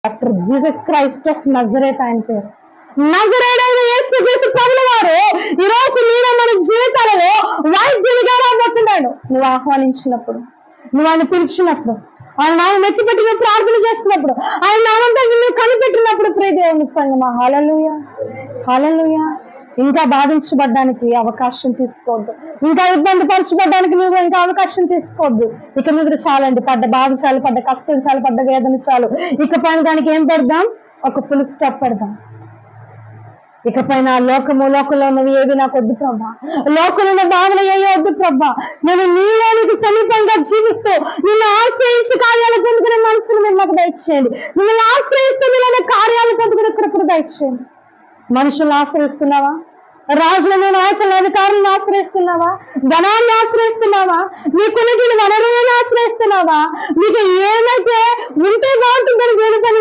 Doctor Jesus Christ of Nazareth ఆయన పేరు. నజరేడైన యేసుక్రీస్తు ప్రభుల వారు ఈ రోజు మీద మన జీవితాలలో వైద్యునిగా రాబోతున్నాడు. నువ్వు ఆహ్వానించినప్పుడు, నువ్వు ఆయన పిలిచినప్పుడు, ఆయన నామం ఎత్తిపెట్టి నువ్వు ప్రార్థన చేస్తున్నప్పుడు, ఆయన నామంతో నువ్వు కనిపెట్టినప్పుడు ప్రియ దేవుని సంగమా, హల్లెలూయా హల్లెలూయా. ఇంకా బాధించబడ్డానికి అవకాశం తీసుకోవద్దు, ఇంకా ఇబ్బంది పరచబడ్డానికి నువ్వు ఇంకా అవకాశం తీసుకోవద్దు. ఇక మీద చాలండి, పడ్డ బాధ చాలు, పడ్డ కష్టం చాలు, పడ్డ వేదన చాలు. ఇకపైన దానికి ఏం పెడదాం? ఒక ఫుల్ స్టాప్ పెడదాం. ఇకపైన లోకంలో నువ్వు ఏవి నాకు వద్దు ప్రభా, లోకంలో బాధలు ఏవి వద్దు ప్రభా. నేను నీలోనికి సమీపంగా జీవిస్తూ నిన్ను ఆశ్రయించి కార్యాలు పొందుకునే మనసును మీరు నాకు దయచేయండి. మిమ్మల్ని ఆశ్రయిస్తూ మీలోనే కార్యాలు పొందుకునే కృపను దయచేయండి. మనుషులను ఆశ్రయిస్తున్నావా? రాజులను, నాయకులను, అధికారులను ఆశ్రయిస్తున్నావా? ధనాన్ని ఆశ్రయిస్తున్నావా? నీకున్నటువంటి వనరులను ఆశ్రయిస్తున్నావా? నీకు ఏమైతే ఉంటే బాగుంటుందని దేవుని పని